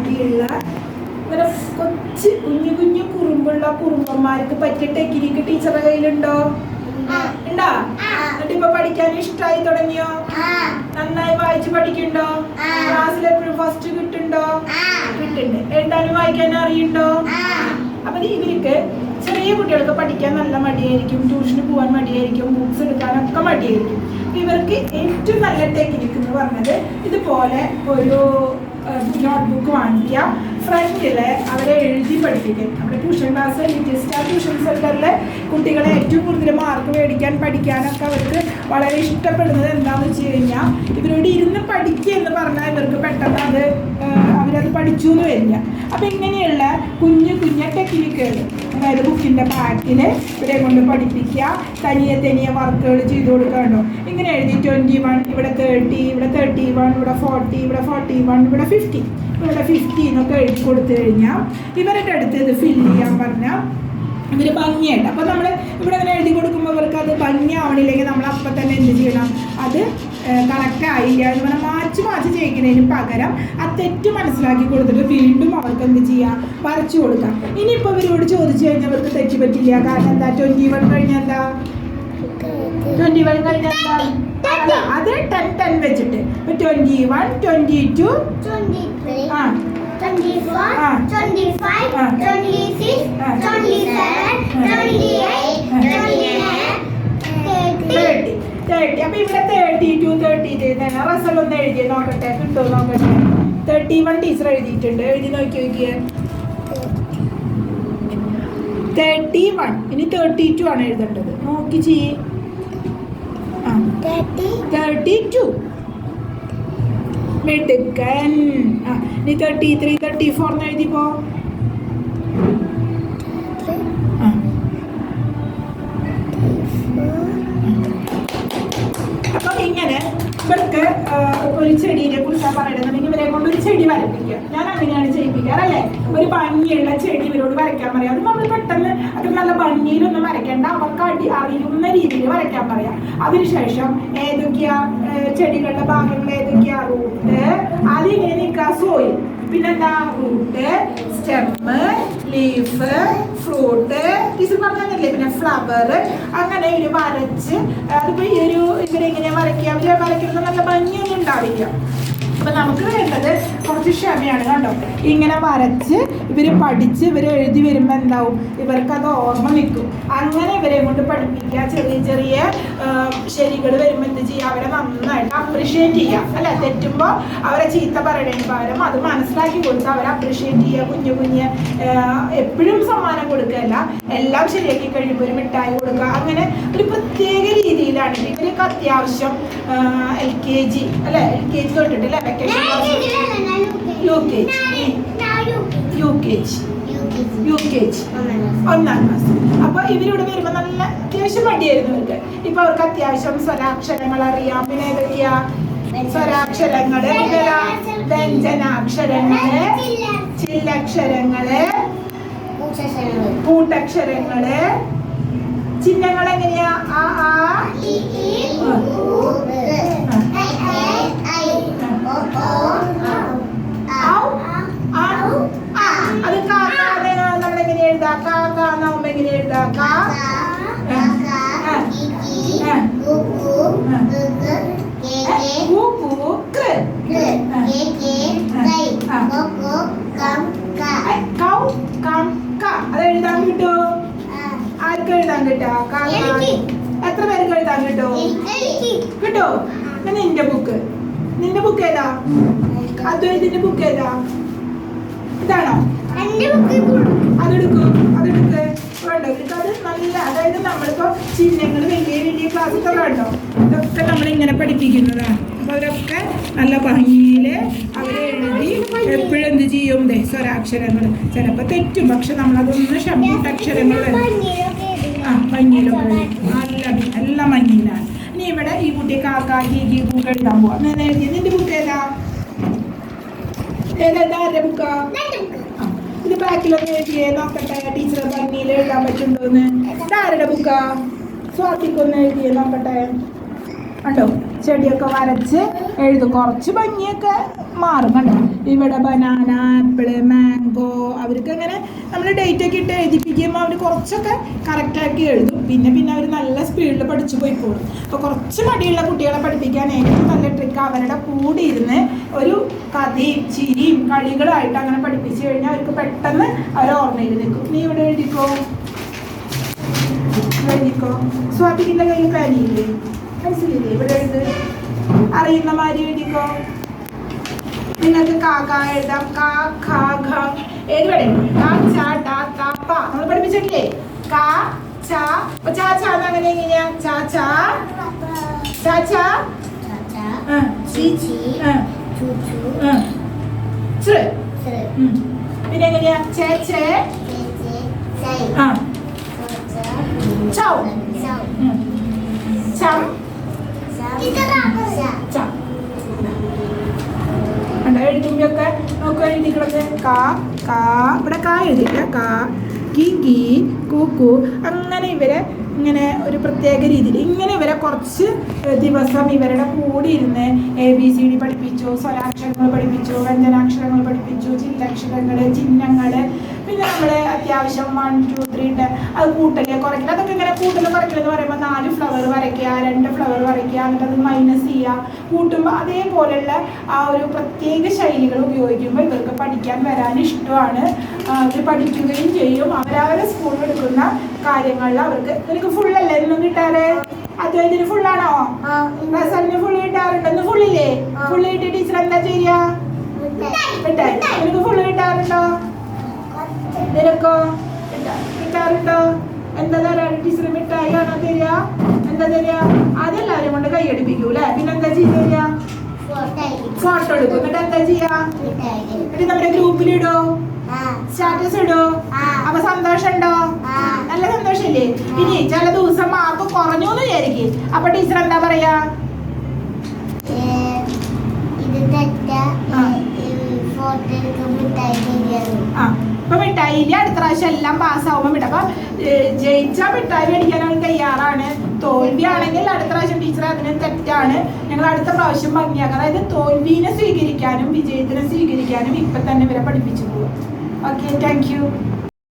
മടിയുള്ള ഇങ്ങനെ കൊച്ചു കുഞ്ഞു കുഞ്ഞു കുറുമ്പുള്ള കുറുമ്പന്മാർക്ക് പറ്റിയ ടെക്നിക്ക് ടീച്ചറുടെ കയ്യിലുണ്ടോ? ഉണ്ടോ? എന്നിട്ട് ഇപ്പൊ പഠിക്കാൻ ഇഷ്ടമായി തുടങ്ങിയോ? നന്നായി വായിച്ച് പഠിക്കണ്ടോ? ക്ലാസ്സിൽ എപ്പോഴും ഫസ്റ്റ് കിട്ടുണ്ടോ? കിട്ടുന്നുണ്ട്. എഴുതാനും വായിക്കാനും അറിയണ്ടോ? അപ്പൊ ഇവർക്ക് ചെറിയ കുട്ടികൾക്ക് പഠിക്കാൻ നല്ല മടിയായിരിക്കും, ട്യൂഷന് പോകാൻ മടിയായിരിക്കും, ബുക്സ് എടുക്കാനൊക്കെ മടിയായിരിക്കും. ഇവർക്ക് ഏറ്റവും നല്ല ടെക്നിക്ക് എന്ന് പറഞ്ഞത് ഇതുപോലെ ഒരു നോട്ട്ബുക്ക് വാങ്ങിക്കുക, ഫ്രണ്ടില് അവരെ എഴുതി പഠിപ്പിക്കുക. നമ്മുടെ tuition class little star tuition സെന്ററിലെ കുട്ടികളെ ഏറ്റവും കൂടുതൽ മാർക്ക് മേടിക്കാൻ പഠിക്കാനൊക്കെ അവർക്ക് വളരെ ഇഷ്ടപ്പെടുന്നത് എന്താണെന്ന് വെച്ച് കഴിഞ്ഞാൽ ഇവരോട് ഇരുന്ന് പഠിക്കുക എന്ന് പറഞ്ഞാൽ ഇവർക്ക് പെട്ടെന്ന് അവരത് പഠിച്ചു എന്ന് വരില്ല. അപ്പം ഇങ്ങനെയുള്ള കുഞ്ഞു ടെക്നിക്കുകൾ, അതായത് ബുക്കിൻ്റെ ബാക്കിൽ ഇവരെ കൊണ്ട് പഠിപ്പിക്കുക, തനിയെ വർക്കുകൾ ചെയ്ത് കൊടുക്കാറുണ്ടോ. ഇങ്ങനെ എഴുതി 21, ഇവിടെ 30, ഇവിടെ 31, ഇവിടെ 40, ഇവിടെ 41, ഇവിടെ 50, ഇവിടെ 50 എന്നൊക്കെ എഴുതി കൊടുത്തു കഴിഞ്ഞാൽ ഇവരുടെ അടുത്ത് ഇത് ഫില്ല് ചെയ്യാൻ പറഞ്ഞാൽ ഇവർ ഭംഗിയായിട്ട്. അപ്പോൾ നമ്മൾ ഇവിടെ ഇങ്ങനെ എഴുതി കൊടുക്കുമ്പോൾ അവർക്ക് അത് ഭംഗിയാവണില്ലെങ്കിൽ നമ്മൾ അപ്പം തന്നെ എന്ത് ചെയ്യണം, അത് കറക്റ്റായില്ല എന്ന് പറഞ്ഞാൽ മാച്ച് ചെയ്യിക്കുന്നതിന് പകരം ആ തെറ്റ് മനസ്സിലാക്കി കൊടുത്തിട്ട് വീണ്ടും അവർക്ക് എന്ത് ചെയ്യാം, വരച്ചു കൊടുക്കാം. ഇനിയിപ്പോൾ ഇവരോട് ചോദിച്ചു കഴിഞ്ഞാൽ അവർക്ക് തെറ്റ് പറ്റില്ല. കാരണം എന്താ, 21 കഴിഞ്ഞാൽ എന്താ, 21 കഴിഞ്ഞാൽ എന്താ, അത് 10 വെച്ചിട്ട് ഇപ്പൊ 21, 22, 24, 25, 26, 27, 28, 30. അപ്പൊ ഇവിടെ 32, 33 റസൽ ഒന്ന് എഴുതി നോക്കട്ടെ, കിട്ടുമോ നോക്കട്ടെ. 31 ടീച്ചർ എഴുതിയിട്ടുണ്ട്, എഴുതി നോക്കിയേ. 31. ഇനി 32 ആണ് എഴുതേണ്ടത്, നോക്കി ചെയ്യേ. 32 മിടുക്കൻ. ഇനി 33, 34 എഴുതിപ്പോ. അപ്പൊ ഇങ്ങനെ ഇവർക്ക് ഒരു ചെടീനെ കുറിച്ചാണ് പറയണമെന്നുണ്ടെങ്കിൽ ഇവരെ കൊണ്ട് ഒരു ചെടി വരപ്പിക്കുക. ഞാൻ അങ്ങനെയാണ് ചെയ്യിപ്പിക്കാറല്ലേ. ഒരു ഭംഗിയുള്ള ചെടി ഇവരോട് വരയ്ക്കാൻ പറയാം. അത് നമ്മൾ പെട്ടെന്ന് അത് നല്ല ഭംഗിയിലൊന്നും വരയ്ക്കേണ്ട, അവർക്ക് അറിയുന്ന രീതിയിൽ വരയ്ക്കാൻ പറയാം. അതിനുശേഷം ഏതൊക്കെയാ ചെടികളുടെ ഭാഗങ്ങൾ ഏതൊക്കെയാ, റൂട്ട്, അതിങ്ങനെ നിൽക്കുക, സോയിൽ, പിന്നെന്താ റൂട്ട്, സ്റ്റെമ്മ്, ലീഫ്, ഫ്രൂട്ട്, ഇത് പറഞ്ഞല്ലേ, പിന്നെ ഫ്ലവർ, അങ്ങനെ ഇവര് വരച്ച് അതിപ്പോ ഇവരെങ്ങനെയാ വരയ്ക്കുക, അവര് വരയ്ക്കുന്നത് നല്ല ഭംഗിയൊന്നും ഉണ്ടാവില്ല. അപ്പൊ നമുക്ക് വേണ്ടത് കുറച്ച് ക്ഷമയാണ്. കണ്ടോ, ഇങ്ങനെ വരച്ച് ഇവര് പഠിച്ച് ഇവര് എഴുതി വരുമ്പോ എന്താവും, ഇവർക്ക് അത് ഓർമ്മ നിൽക്കും. അങ്ങനെ ഇവരെ കൊണ്ട് പഠിപ്പിക്കുക. ചെറിയ ശരികൾ വരുമ്പോൾ എന്ത് ചെയ്യുക, അവരെ നന്നായിട്ട് അപ്രിഷ്യേറ്റ് ചെയ്യുക അല്ലെ. തെറ്റുമ്പോൾ അവരെ ചീത്ത പറയുന്നതിന് പകരം അത് മനസ്സിലാക്കി കൊടുത്ത് അവരെ അപ്രിഷ്യേറ്റ് ചെയ്യുക. കുഞ്ഞ് എപ്പോഴും സമ്മാനം കൊടുക്കുകയല്ല, എല്ലാം ശരിയാക്കി കഴിയുമ്പോൾ ഒരു മിഠായി കൊടുക്കുക. അങ്ങനെ ഒരു പ്രത്യേക രീതിയിലാണ് ഇവർക്ക് അത്യാവശ്യം LKG അല്ലെ, LKG തൊട്ടിട്ട് അല്ലെ, വെക്കേഷൻ UKG 1ാം ക്ലാസ്. അപ്പൊ ഇവരിവിടെ വരുമ്പോ നല്ല അത്യാവശ്യം മടിയായിരുന്നു ഇവർക്ക്. ഇപ്പൊ അവർക്ക് അത്യാവശ്യം സ്വരാക്ഷരങ്ങൾ അറിയാം. പിന്നെ ഏതൊക്കെയാ സ്വരാക്ഷരങ്ങള്, വ്യഞ്ജനാക്ഷരങ്ങള്, ചില്ലക്ഷരങ്ങള്, കൂട്ടക്ഷരങ്ങള്, ചിഹ്നങ്ങൾ എങ്ങനെയാ, അത് നമ്മളെങ്ങനെ എഴുതാ, കാന്നാവുമ്പോ എങ്ങനെ എഴുതാ, അത് എഴുതാൻ കിട്ടോ, ആർക്ക് എഴുതാൻ കിട്ടാ, എത്ര പേർക്ക് എഴുതാൻ കിട്ടോ, കിട്ടോ. നിന്റെ ബുക്ക് ഏതാ, അദ്വൈതിന്റെ ബുക്ക് ഏതാ, ഇതാണോ, അതെടുക്ക് വേണ്ടോ. അത് നല്ല, അതായത് നമ്മളിപ്പോ ചിഹ്നങ്ങൾ വലിയ ക്ലാസ്സൊക്കെ വേണ്ടോ, ഇതൊക്കെ നമ്മളിങ്ങനെ പഠിപ്പിക്കുന്നതാണ്. അപ്പൊ അവരൊക്കെ നല്ല ഭംഗിയില് അവരെ എഴുതി എപ്പോഴും എന്ത് ചെയ്യും, സ്വരാക്ഷരങ്ങൾ ചിലപ്പോ തെറ്റും, പക്ഷെ നമ്മളതൊന്ന് കൂട്ടക്ഷരങ്ങൾ ഭംഗിയിലൊക്കെ നല്ല ഭംഗിയിലാണ്. ഇനി ഇവിടെ ഈ കുട്ടി കാക്ക ഗീ ബുക്ക് എഴുതാൻ പോവാ. നിന്റെ ബുക്ക് ഏതാ, ആരുടെ ബുക്കാ, ഇത് ബാക്കിലൊന്ന് എഴുതിയേ നോക്കട്ടെ, ടീച്ചർ ഭംഗിയിൽ എഴുതാൻ പറ്റുണ്ടോന്ന്. ഇതാരുടെ ബുക്കാ, സ്വാതിക്കൊന്ന് എഴുതിയേ നോക്കട്ടെ. കണ്ടോ ചെടിയൊക്കെ വരച്ച് എഴുതും. കുറച്ച് ഭംഗിയൊക്കെ മാറും കണ്ടോ. ഇവിടെ ബനാന, ആപ്പിള്, മാംഗോ, അവർക്ക് അങ്ങനെ നമ്മൾ ഡേറ്റ് ഒക്കെ ഇട്ട് എഴുതിപ്പിക്കുമ്പോൾ അവർ കുറച്ചൊക്കെ കറക്റ്റാക്കി എഴുതും. പിന്നെ അവർ നല്ല സ്പീഡിൽ പഠിച്ചു പോയിക്കോളും. അപ്പോൾ കുറച്ച് മടിയുള്ള കുട്ടികളെ പഠിപ്പിക്കാൻ ഏറ്റവും നല്ല ട്രിക്ക് അവരുടെ കൂടെ ഇരുന്ന് ഒരു കഥയും ചിരിയും കളികളായിട്ട് അങ്ങനെ പഠിപ്പിച്ചു കഴിഞ്ഞാൽ അവർക്ക് പെട്ടെന്ന് അവർ ഓർമ്മയിൽ നിൽക്കും. നീ ഇവിടെ എഴുതിക്കോ, സ്വാതിക്കിൻ്റെ കയ്യിൽ പേനയില്ലേ, മനസ്സിലില്ലേ, ഇവിടെ എഴുത്. അറിയുന്ന മാതിരി എഴുതിക്കോ. നിങ്ങൾക്ക് കാക്ക എഴുതാം. കാ ഖാ ഘ ഏത് വേണം. കാ ച ഡ ത പ നമ്മൾ പഠിപ്പിച്ചിട്ടില്ലേ. കാ ച ചാ ച അങ്ങനെ എങ്ങനെയാ. ചാ ച ചാ ച പിന്നെ എങ്ങനെയാ. ചേ ചേ ചൗ ചം ചം എഴുതുമ്പോഴൊക്കെ നമുക്ക് എഴുതിക്കളത്. കാ കാ ഇവിടെ കാ എഴുതിയില്ല. കാ കി കി കൂക്കു അങ്ങനെ ഇവരെ ഇങ്ങനെ ഒരു പ്രത്യേക രീതിയിൽ ഇങ്ങനെ ഇവരെ കുറച്ച് ദിവസം ഇവരുടെ കൂടി ഇരുന്ന് ABCD പഠിപ്പിച്ചു, സ്വരാക്ഷരങ്ങൾ പഠിപ്പിച്ചു, വ്യഞ്ജനാക്ഷരങ്ങൾ പഠിപ്പിച്ചു, ചില്ലക്ഷരങ്ങൾ, ചിഹ്നങ്ങൾ, പിന്നെ നമ്മൾ അത്യാവശ്യം 1 2 3 അത് കൂട്ടല് കുറയ്ക്കൽ. അതൊക്കെ ഇങ്ങനെ കൂട്ടൽ കുറയ്ക്കൽ എന്ന് പറയുമ്പോൾ 4 ഫ്ലവർ വരയ്ക്കുക, 2 ഫ്ലവർ വരയ്ക്കുക, എന്നിട്ട് അത് മൈനസ് ചെയ്യുക, കൂട്ടുമ്പോൾ അതേപോലെയുള്ള ആ ഒരു പ്രത്യേക ശൈലികൾ ഉപയോഗിക്കുമ്പോൾ ഇവർക്ക് പഠിക്കാൻ വരാൻ ഇഷ്ടമാണ്. അവർ പഠിക്കുകയും ചെയ്യും. അവരവരെ സ്കൂളിൽ എടുക്കുന്ന കാര്യങ്ങളിൽ അവർക്ക്. നിനക്ക് ഫുള്ളല്ലേ ഇന്നും കിട്ടാറ്? അദ്വൈതിന് ഫുള്ളാണോ? റസലിന് ഫുള്ള് കിട്ടാറുണ്ടോ? ഇന്ന് ഫുള്ളില്ലേ? ഫുള്ള് കിട്ടിയ ടീച്ചർ എന്താ ചെയ്യുക? കിട്ടാൻ. നിനക്ക് ഫുള്ള് കിട്ടാറുണ്ടോ? നിനക്കോ കിട്ടാറുണ്ടോ? എന്താ തരാറ് ടീച്ചർ? മിഠായി ആണോ തരിക? എന്താ തരിക? അതെല്ലാവരും കൊണ്ട് കൈയടിപ്പിക്കൂല്ലേ. പിന്നെന്താ ചെയ്യുക? ഫോട്ടോ എടുക്കും. എന്നിട്ട് എന്താ ചെയ്യാ? എന്നിട്ട് നമ്മുടെ ഗ്രൂപ്പിലിടോ, സ്റ്റാറ്റസ് ഇടോ. അപ്പൊ സന്തോഷം ഉണ്ടോ? നല്ല സന്തോഷല്ലേ? ഇനി ചില ദിവസം മാർക്ക് കുറഞ്ഞു എന്ന് വിചാരിക്കും. അപ്പൊ ടീച്ചർ എന്താ പറയാ? അപ്പൊ മിഠായില് അടുത്ത പ്രാവശ്യം എല്ലാം പാസ്സാവുമ്പോ വിടാം. അപ്പൊ ജയിച്ചാ മിഠായി മേടിക്കാൻ അവൾ തയ്യാറാണ്. തോൽവി ആണെങ്കിൽ അടുത്ത പ്രാവശ്യം ടീച്ചർ അതിന് തെറ്റാണ്, ഞങ്ങൾ അടുത്ത പ്രാവശ്യം ഭംഗിയാക്കാം. അതായത് തോൽവിനെ സ്വീകരിക്കാനും വിജയത്തിനെ സ്വീകരിക്കാനും ഇപ്പൊ തന്നെ ഇവരെ പഠിപ്പിച്ചു പോവാം. Okay, thank you.